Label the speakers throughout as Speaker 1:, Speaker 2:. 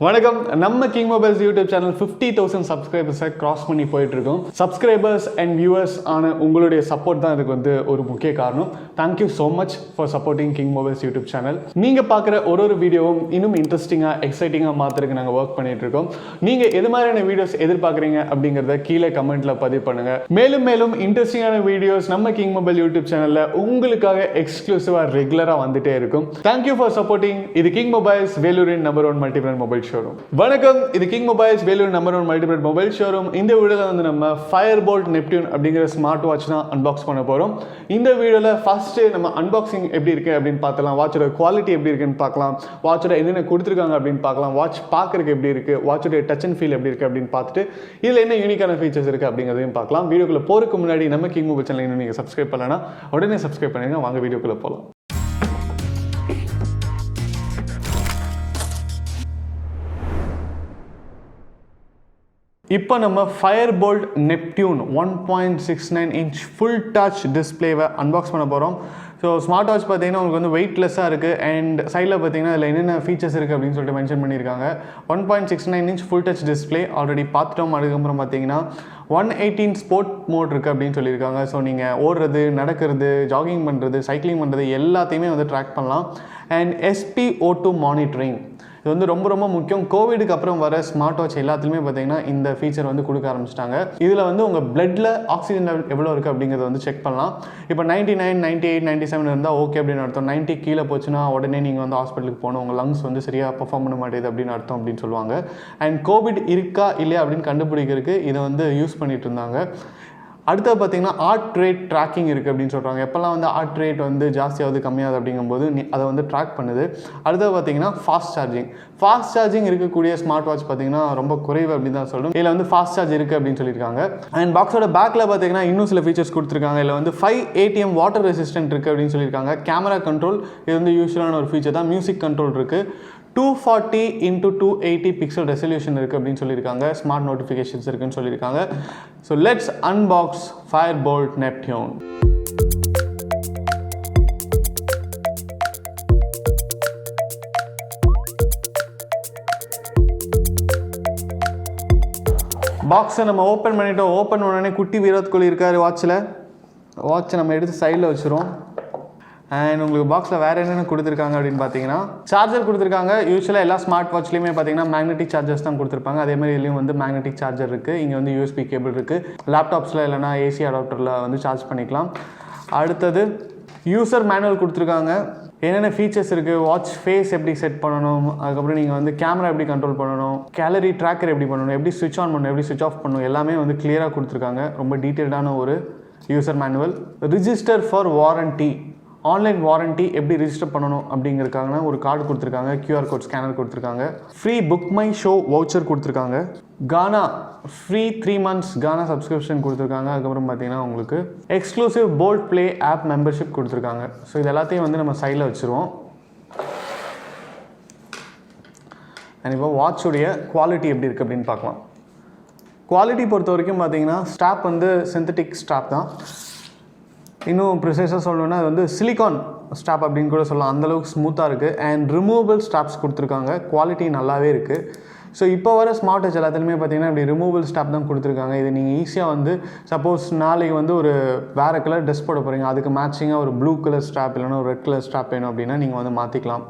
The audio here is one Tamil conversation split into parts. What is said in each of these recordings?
Speaker 1: வணக்கம். நம்ம கிங் மொபைல்ஸ் யூடியூப் சேனல் 50,000 சப்ஸ்கிரைபர்ஸை கிராஸ் பண்ணி போயிட்டு இருக்கோம். சப்ஸ்கிரைபர்ஸ் அண்ட் வியூவர்ஸ் ஆன உங்களுடைய சப்போர்ட் தான் இதுக்கு வந்து ஒரு முக்கிய காரணம். Thank you so much for supporting king mobiles YouTube channel. நீங்கள் பார்க்குற ஒரு வீடியோவும் இன்னும் இன்ட்ரெஸ்டிங்காக எக்ஸைட்டிங்காக மாற்றுறதுக்கு நாங்கள் ஒர்க் பண்ணிட்டு இருக்கோம். நீங்கள் எது மாதிரியான வீடியோஸ் எதிர்பார்க்குறீங்க அப்படிங்கிறத கீழே கமெண்ட்டில் பதிவு பண்ணுங்கள். மேலும் மேலும் இன்ட்ரெஸ்டிங்கான வீடியோஸ் நம்ம கிங் மொபைல் யூடியூப் சேனலில் உங்களுக்காக எக்ஸ்க்ளூசிவாக ரெகுலராக வந்துட்டே இருக்கும். Thank you for supporting. இது கிங் மொபைல்ஸ், வேலூரின் number 1 multi brand mobile showroom. வணக்கம், இது king mobiles, Vellore number 1 multi brand mobile showroom. இந்த வீடியோவில் வந்து நம்ம ஃபயர் போல்ட் நெப்டியூன் அப்படிங்கிற ஸ்மார்ட் வாட்ச் தான் அன்பாக்ஸ் பண்ண போகிறோம். இந்த வீடியோவில் ஃபர்ஸ்ட் நம்ம அன்பாக்சிங் எப்படி இருக்கு அப்படின்னு பார்க்கலாம், வாட்சோட குவாலிட்டி எப்படி இருக்குன்னு பார்க்கலாம், வாட்சோட என்னென்ன கொடுத்துருக்காங்க அப்படின்னு பார்க்கலாம், வாட்ச் பார்க்கறதுக்கு எப்படி இருக்கு, வாட்சோட டச் அண்ட் ஃபீல் எப்படி இருக்கு அப்படின்னு பார்த்துட்டு இதில் என்ன யூனிக்கான ஃபீச்சர்ஸ் இருக்கு அப்படிங்கிறதையும் பார்க்கலாம். வீடியோக்குள்ள போறதுக்கு முன்னாடி நம்ம கிங் மொபைல் சேனல் இன்னும் நீங்கள் சப்ஸ்கிரைப் பண்ணலன்னா உடனே சப்ஸ்கிரைப் பண்ணுங்க. வாங்க வீடியோக்குள்ள போகலாம். இப்போ நம்ம fire bolt Neptune 1.69 inch full touch டிஸ்பிளேவை அன்பாக்ஸ் பண்ண போகிறோம். ஸோ ஸ்மார்ட் வாட்ச் பார்த்தீங்கன்னா உங்களுக்கு வந்து வெயிட்லெஸ்ஸாக இருக்குது அண்ட் சைடில் பார்த்தீங்கன்னா அதில் என்னென்ன ஃபீச்சர்ஸ் இருக்குது அப்படின்னு சொல்லிட்டு மென்ஷன் பண்ணியிருக்காங்க. 1.69 inch full touch display already பார்த்துட்டோம். அதுக்கப்புறம் பார்த்தீங்கன்னா 118 ஸ்போர்ட் மோட் இருக்குது அப்படின்னு சொல்லியிருக்காங்க. ஸோ நீங்கள் ஓடுறது, நடக்கிறது, ஜாகிங் பண்ணுறது, சைக்கிளிங் பண்ணுறது எல்லாத்தையுமே வந்து ட்ராக் பண்ணலாம். அண்ட் SpO2 மானிட்டரிங் இது வந்து ரொம்ப ரொம்ப முக்கியம். கோவிடுக்கு அப்புறம் வர ஸ்மார்ட் வாட்ச் எல்லாத்துலேயுமே பார்த்தீங்கன்னா இந்த ஃபீச்சர் வந்து கொடுக்க ஆரம்பிச்சிட்டாங்க. இதில் வந்து உங்கள் பிளட்டில் ஆக்சிஜன் லெவல் எவ்வளோ இருக்குது அப்படிங்கிறத வந்து செக் பண்ணலாம். இப்போ 99, 98, 97 இருந்தால் ஓகே அப்படின்னு அர்த்தம். 90 கீழே போச்சுன்னா உடனே நீங்கள் வந்து ஹாஸ்பிட்டலுக்கு போகணும், உங்கள் லங்ஸ் வந்து சரியாக பர்ஃபார்ம் பண்ண மாட்டேது அப்படின்னு அர்த்தம் அப்படின்னு சொல்லுவாங்க. அண்ட் கோவிட் இருக்கா இல்லையா அப்படின்னு கண்டுபிடிக்கிறதுக்கு இதை வந்து யூஸ் பண்ணிட்டு இருந்தாங்க. அடுத்தது பார்த்தீங்கன்னா ஹார்ட் ரேட் ட்ராக்கிங் இருக்குது அப்படின்னு சொல்கிறாங்க. எப்போல்லாம் வந்து ஹார்ட் ரேட் வந்து ஜாஸ்தியாவது கம்மியாகுது அப்படிங்கும்போது அதை வந்து ட்ராக் பண்ணுது. அடுத்தது பார்த்தீங்கன்னா ஃபாஸ்ட் சார்ஜிங் இருக்கக்கூடிய ஸ்மார்ட் வாட்ச் பார்த்தீங்கன்னா ரொம்ப குறைவு அப்படின்னு தான் சொல்லணும். இதில் வந்து ஃபாஸ்ட் சார்ஜ் இருக்குது அப்படின்னு சொல்லியிருக்காங்க. அண்ட் பாக்ஸோட பேக்கில் பார்த்தீங்கன்னா இன்னும் சில ஃபீச்சர்ஸ் கொடுத்துருக்காங்க. இதில் வந்து 5 ATM வாட்டர் ரெசிஸ்டன்ட் இருக்குது அப்படின்னு சொல்லியிருக்காங்க. கேமரா கண்ட்ரோல் இது வந்து யூஸ்வலான ஒரு ஃபீச்சர் தான். மியூசிக் கண்ட்ரோல் இருக்குது. 240x280 பிக்சல் ரெசல்யூஷன் இருக்குது அப்படின்னு சொல்லியிருக்காங்க. ஸ்மார்ட் நோட்டிஃபிகேஷன்ஸ் இருக்குன்னு சொல்லியிருக்காங்க. So let's unbox Fire bolt Neptune. பாக்ஸை நம்ம ஓப்பன் பண்ணிட்டோம். ஓப்பன் உடனே குட்டி விராட் கோலி இருக்கார் வாட்சில். வாட்சை நம்ம எடுத்து சைடில் வச்சுருவோம். அண்ட் உங்களுக்கு பாக்ஸில் வேறு என்னென்ன கொடுத்துருக்காங்க அப்படின்னு பார்த்தீங்கன்னா சார்ஜர் கொடுத்துருக்காங்க. யூஸ்வலாக எல்லா ஸ்மார்ட் வாட்ச்லேயுமே பார்த்தீங்கன்னா மேக்னெட்டிக் சார்ஜர்ஸ் தான் கொடுத்துருப்பாங்க. அதே மாதிரி இதுலேயும் வந்து மேக்னெட்டிக் சார்ஜர் இருக்குது. இங்கே வந்து USB கேபிள் இருக்குது. லேப்டாப்ஸில் இல்லைனா AC அடாப்டரில் வந்து சார்ஜ் பண்ணிக்கலாம். அடுத்தது யூசர் மேனுவல் கொடுத்துருக்காங்க. என்னென்ன ஃபீச்சர்ஸ் இருக்குது, வாட்ச் ஃபேஸ் எப்படி செட் பண்ணணும், அதுக்கப்புறம் நீங்கள் வந்து கேமரா எப்படி கண்ட்ரோல் பண்ணணும், கேலரி ட்ராக்கர் எப்படி பண்ணணும், எப்படி ஸ்விட்ச் ஆன் பண்ணணும், எப்படி ஸ்விட்ச் ஆஃப் பண்ணணும், எல்லாமே வந்து கிளியராக கொடுத்துருக்காங்க. ரொம்ப டீட்டெயில்டான ஒரு user manual. Register for warranty, online warranty எப்படி ரிஜிஸ்டர் பண்ணணும் அப்படிங்கிறதுக்காக ஒரு கார்டு கொடுத்துருக்காங்க. QR கோட் ஸ்கேனர் கொடுத்துருக்காங்க. Free Book My Show voucher கொடுத்துருக்காங்க. Gaana free 3 months Gaana subscription கொடுத்துருக்காங்க. அதுக்கப்புறம் பார்த்தீங்கன்னா உங்களுக்கு exclusive Boltt play app membership கொடுத்துருக்காங்க. ஸோ இது எல்லாத்தையும் வந்து நம்ம சைடில் வச்சுருவோம். அண்ட் இப்போ வாட்சுடைய குவாலிட்டி எப்படி இருக்குது அப்படின்னு பார்க்கலாம். குவாலிட்டி பொறுத்த வரைக்கும் பார்த்தீங்கன்னா ஸ்ட்ராப் வந்து சிந்தட்டிக் ஸ்ட்ராப் தான். இன்னும் ப்ரிசைஸாக சொல்லணுன்னா அது வந்து சிலிகான் ஸ்ட்ராப் அப்படின்னு கூட சொல்லலாம். அந்தளவுக்கு ஸ்மூத்தாக இருக்குது. அண்ட் ரிமூவபிள் ஸ்ட்ராப்ஸ் கொடுத்துருக்காங்க. குவாலிட்டி நல்லாவே இருக்குது. ஸோ இப்போ வர ஸ்மார்ட் வாட்ச் எல்லாத்துலேயுமே பார்த்தீங்கன்னா இப்படி ரிமூவபிள் ஸ்ட்ராப் தான் கொடுத்துருக்காங்க. இது நீங்கள் ஈஸியாக வந்து சப்போஸ் நாளைக்கு வந்து ஒரு வேறு கலர் ட்ரெஸ் போட போகிறீங்க, அதுக்கு மேட்சிங்காக ஒரு ப்ளூ கலர் ஸ்ட்ராப் இல்லைன்னா ஒரு ரெட் கலர் ஸ்ட்ராப் வேணும் அப்படின்னா நீங்கள் வந்து மாற்றிக்கலாம்.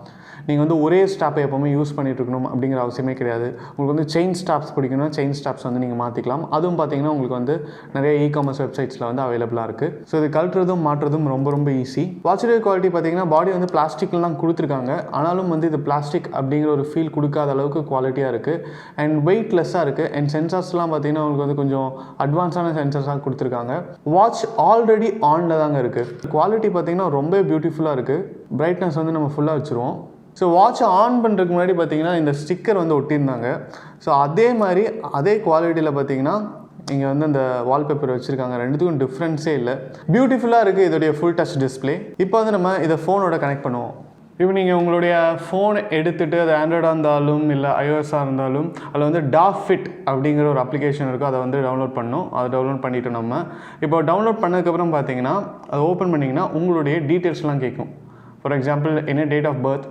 Speaker 1: நீங்கள் வந்து ஒரே ஸ்ட்ராப்பை எப்போவுமே யூஸ் பண்ணிட்டு இருக்கணும் அப்படிங்கிற அவசியமே கிடையாது. உங்களுக்கு வந்து செயின் ஸ்ட்ராப்ஸ் பிடிக்கணும், செயின் ஸ்ட்ராப்ஸ் வந்து நீங்கள் மாற்றிக்கலாம். அதுவும் பார்த்தீங்கன்னா உங்களுக்கு வந்து நிறைய இ-காமர்ஸ் வெப்சைட்ஸில் வந்து அவைலபிளாக இருக்குது. ஸோ இது கழட்டுறதும் மாற்றுறதும் ரொம்ப ரொம்ப ஈஸி. வாட்சுடைய குவாலிட்டி பார்த்தீங்கன்னா பாடி வந்து பிளாஸ்டிக்கில் தான் கொடுத்துருக்காங்க. ஆனாலும் வந்து இது பிளாஸ்டிக் அப்படிங்கிற ஒரு ஃபீல் கொடுக்காத அளவுக்கு குவாலிட்டியாக இருக்குது. அண்ட் வெயிட்லெஸ்ஸாக இருக்குது. அண்ட் சென்சார்ஸ்லாம் பார்த்தீங்கன்னா உங்களுக்கு வந்து கொஞ்சம் அட்வான்ஸான சென்சார்ஸாக கொடுத்துருக்காங்க. வாட்ச் ஆல்ரெடி ஆனில் தாங்க இருக்குது. குவாலிட்டி பார்த்தீங்கன்னா ரொம்ப பியூட்டிஃபுல்லாக இருக்குது. பிரைட்னஸ் வந்து நம்ம ஃபுல்லாக வச்சுருவோம். ஸோ வாட்சை ஆன் பண்ணுறதுக்கு முன்னாடி பார்த்தீங்கன்னா இந்த ஸ்டிக்கர் வந்து ஒட்டியிருந்தாங்க. ஸோ அதே மாதிரி அதே குவாலிட்டியில் பார்த்தீங்கன்னா இங்கே வந்து அந்த வால்பேப்பர் வச்சுருக்காங்க. ரெண்டுத்துக்கும் டிஃப்ரென்ஸே இல்லை. பியூட்டிஃபுல்லாக இருக்குது இதோடைய ஃபுல் டச் டிஸ்பிளே. இப்போ வந்து நம்ம இதை ஃபோனோட கனெக்ட் பண்ணுவோம். இப்போ நீங்கள் உங்களுடைய ஃபோன் எடுத்துகிட்டு அது ஆண்ட்ராய்டாக இருந்தாலும் இல்லை iOS-ஆக இருந்தாலும் அதில் வந்து டாஃபிட் அப்படிங்கிற ஒரு அப்ளிகேஷன் இருக்குது. அதை வந்து டவுன்லோட் பண்ணணும். அதை டவுன்லோட் பண்ணிவிட்டு நம்ம இப்போ டவுன்லோட் பண்ணதுக்கப்புறம் பார்த்தீங்கன்னா அதை ஓப்பன் பண்ணிங்கன்னா உங்களுடைய டீட்டெயில்ஸ்லாம் கேட்கும். ஃபார் எக்ஸாம்பிள் என்ன டேட் ஆஃப் பர்த்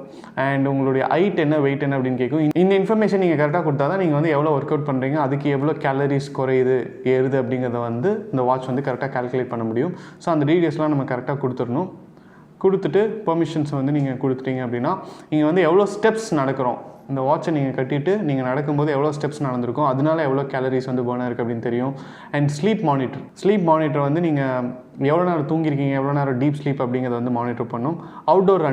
Speaker 1: அண்ட் உங்களுடைய ஹைட் என்ன வெயிட் என்ன அப்படின்னு கேட்கும். இந்த இன்ஃபர்மேஷன் நீங்கள் கரெக்டாக கொடுத்தா தான் நீங்கள் வந்து எவ்வளோ ஒர்க் அவுட் பண்ணுறீங்க, அதுக்கு எவ்வளோ கேலரிஸ் குறையுது ஏறுது அப்படிங்கிறத வந்து இந்த வாட்ச் வந்து கரெக்டாக கால்குலேட் பண்ண முடியும். ஸோ அந்த டீட்டெயில்ஸ்லாம் நம்ம கரெக்டாக கொடுத்துடணும். கொடுத்துட்டு பெர்மிஷன்ஸ் வந்து நீங்கள் கொடுத்துட்டீங்க அப்படின்னா நீங்கள் வந்து எவ்வளோ ஸ்டெப்ஸ் நடக்கிறோம், இந்த வாட்சை நீங்கள் கட்டிட்டு நீங்கள் நடக்கும்போது எவ்வளோ ஸ்டெப்ஸ் நடந்திருக்கும், அதனால எவ்வளோ கேலரிஸ் வந்து பர்ன் ஆயிருக்கு அப்படின்னு தெரியும். அண்ட் ஸ்லீப் மானிட்டர் வந்து நீங்கள் எவ்வளோ நேரம் தூங்கியிருக்கீங்க, எவ்வளோ நேரம் டீப் ஸ்லீப் அப்படிங்கிறத வந்து மானிட்டர் பண்ணும். அவுட்டோர்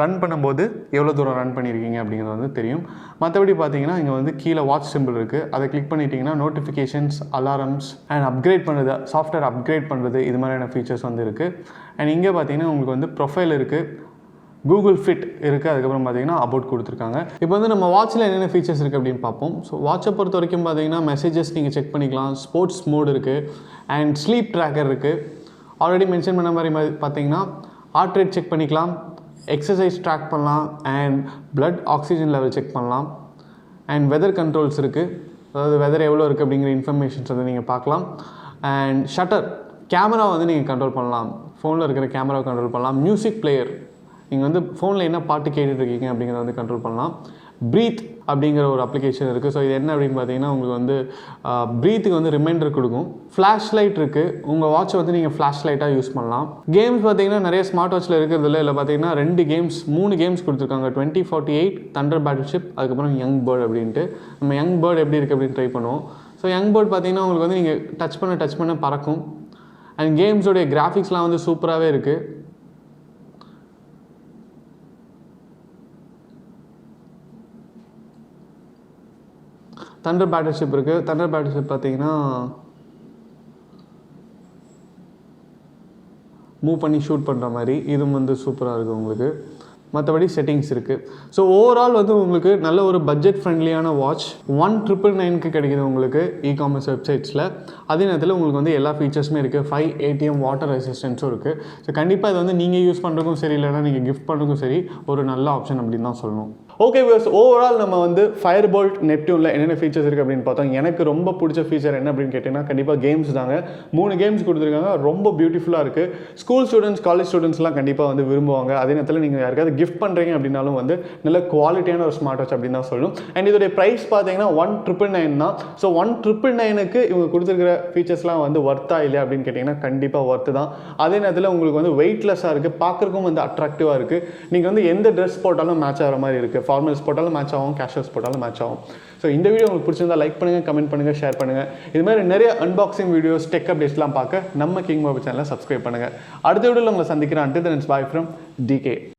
Speaker 1: ரன் பண்ணும்போது எவ்வளோ தூரம் ரன் பண்ணியிருக்கீங்க அப்படிங்கிறது வந்து தெரியும். மற்றபடி பார்த்தீங்கன்னா இங்கே வந்து கீழே வாட்ச் சிம்பிள் இருக்குது, அதை கிளிக் பண்ணிட்டீங்கன்னா நோட்டிஃபிகேஷன்ஸ், அலாரம்ஸ் அண்ட் அப்கிரேட் பண்ணுறது, சாஃப்ட்வேர் அப்கிரேட் பண்ணுறது, இது மாதிரியான ஃபீச்சர்ஸ் வந்து இருக்குது. அண்ட் இங்கே பார்த்தீங்கன்னா உங்களுக்கு வந்து ப்ரொஃபைல் இருக்குது, கூகுள் ஃபிட் இருக்குது, அதுக்கப்புறம் பார்த்தீங்கன்னா அபவுட் கொடுத்துருக்காங்க. இப்போ வந்து நம்ம வாட்சில் என்னென்ன ஃபீச்சர்ஸ் இருக்குது அப்படின்னு பார்ப்போம். ஸோ வாட்சை பொறுத்த வரைக்கும் பார்த்தீங்கன்னா மெசேஜஸ் நீங்கள் செக் பண்ணிக்கலாம், ஸ்போர்ட்ஸ் மோட் இருக்குது அண்ட் ஸ்லீப் ட்ராக்கர் இருக்குது. ஆல்ரெடி மென்ஷன் பண்ண மாதிரி பார்த்தீங்கன்னா ஹார்ட் ரேட் செக் பண்ணிக்கலாம், எக்ஸசைஸ் ட்ராக் பண்ணலாம் and blood oxygen level check பண்ணலாம். அண்ட் வெதர் கண்ட்ரோல்ஸ் இருக்குது, அதாவது வெதர் எவ்வளோ இருக்குது அப்படிங்கிற இன்ஃபர்மேஷன்ஸ் வந்து நீங்கள் பார்க்கலாம். அண்ட் ஷட்டர் கேமரா வந்து நீங்கள் கண்ட்ரோல் பண்ணலாம், ஃபோனில் இருக்கிற கேமராவை கண்ட்ரோல் பண்ணலாம். மியூசிக் பிளேயர், நீங்கள் வந்து ஃபோனில் என்ன பாட்டு கேட்டுட்ருக்கீங்க அப்படிங்கிறத வந்து கண்ட்ரோல் பண்ணலாம். ப்ரீத் அப்படிங்கிற ஒரு அப்ளிகேஷன் இருக்குது. ஸோ இது என்ன அப்படின்னு பார்த்தீங்கன்னா உங்களுக்கு வந்து ப்ரீத்துக்கு வந்து ரிமைண்டர் கொடுக்கும். ஃப்ளாஷ் லைட் இருக்குது, உங்கள் வாட்சை வந்து நீங்கள் ஃப்ளாஷ் லைட்டாக யூஸ் பண்ணலாம். கேம்ஸ் பார்த்தீங்கன்னா நிறைய ஸ்மார்ட் வாட்சில் இருக்கிறதுல இல்லை பார்த்தீங்கன்னா 3 கேம்ஸ் கொடுத்துருக்காங்க, 2048, தண்டர் பேட்டில்ஷிப், அதுக்கப்புறம் யங் பேர்ட் அப்படின்ட்டு. நம்ம யங் பேர்ட் எப்படி இருக்குது அப்படின்னு ட்ரை பண்ணுவோம். ஸோ யங் பேர்ட் பார்த்தீங்கன்னா உங்களுக்கு வந்து நீங்கள் டச் பண்ண பறக்கும். அண்ட் கேம்ஸோடைய கிராஃபிக்ஸ்லாம் வந்து சூப்பராகவே இருக்குது. தண்டர் பேட்டில்ஷிப் இருக்குது. தண்டர் பேட்டில்ஷிப் பார்த்தீங்கன்னா மூவ் பண்ணி ஷூட் பண்ணுற மாதிரி, இதுவும் வந்து சூப்பராக இருக்குது உங்களுக்கு. மற்றபடி செட்டிங்ஸ் இருக்குது. ஸோ ஓவரால் வந்து உங்களுக்கு நல்ல ஒரு பட்ஜெட் ஃப்ரெண்ட்லியான வாட்ச் 1999க்கு கிடைக்குது உங்களுக்கு இ-காமர்ஸ் வெப்சைட்ஸில். அதே நேரத்தில் உங்களுக்கு வந்து எல்லா ஃபீச்சர்ஸுமே இருக்குது. 5 ATM வாட்டர் ரெசிஸ்டன்ஸும் இருக்குது. ஸோ கண்டிப்பாக இது வந்து நீங்கள் யூஸ் பண்ணுறதுக்கும் சரி, இல்லைனா நீங்கள் கிஃப்ட் பண்ணுறதுக்கும் சரி ஒரு நல்ல ஆப்ஷன் அப்படின்னு தான் சொல்லணும். ஓகே வியூவர்ஸ், ஓவரால் நம்ம வந்து ஃபயர் போல்ட் நெப்டியூனில் என்னென்ன ஃபீச்சர்ஸ் இருக்குது அப்படின்னு பார்த்தோம். எனக்கு ரொம்ப பிடிச்ச ஃபீச்சர் என்ன அப்படின்னு கேட்டிங்கன்னா கண்டிப்பாக கேம்ஸ் தாங்க. 3 கேம்ஸ் கொடுத்துருக்காங்க, ரொம்ப பியூட்டிஃபுல்லாக இருக்குது. ஸ்கூல் ஸ்டூடெண்ட்ஸ், காலேஜ் ஸ்டூடெண்ட்ஸ்லாம் கண்டிப்பாக வந்து விரும்புவாங்க. அதே நேரத்தில் நீங்கள் யாருக்காவது கிஃப்ட் பண்ணுறீங்க அப்படின்னாலும் வந்து நல்ல குவாலிட்டியான ஒரு ஸ்மார்ட் வாட்ச் அப்படின்னு தான் சொல்லணும். அண்ட் இதோடைய ப்ரைஸ் பார்த்தீங்கன்னா 1999 தான். ஸோ 1999க்கு இவங்க கொடுத்துருக்கிற ஃபீச்சர்ஸ்லாம் வந்து ஒர்த்தா இல்லையா அப்படின்னு கேட்டிங்கன்னா கண்டிப்பாக ஒர்த்து தான். அதே நேரத்தில் உங்களுக்கு வந்து வெயிட்லெஸ்ஸாக இருக்குது, பார்க்குறக்கும் வந்து அட்ராக்டிவாக இருக்குது. நீங்கள் வந்து எந்த ட்ரெஸ் போட்டாலும் மேட்ச் ஆகிற மாதிரி இருக்குது. ஃபார்மல்ஸ் போட்டாலும் மேட்ச் ஆகும், கேஷுவல்ஸ் போட்டாலும் மேட்ச் ஆகும். ஸோ இந்த வீடியோ உங்களுக்கு பிடிச்சிருந்தா லைக் பண்ணுங்கள், கமெண்ட் பண்ணுங்கள், ஷேர் பண்ணுங்கள். இது மாதிரி நிறைய அன்பாக்சிங் வீடியோஸ், டெக் அப்டேட்ஸ்லாம் பார்க்க நம்ம கிங் மொபைல் சேனலை சப்ஸ்கிரைப் பண்ணுங்கள். அடுத்த வீடியோவில் உங்களை சந்திக்கிறேன். Until then, it's bye from DK.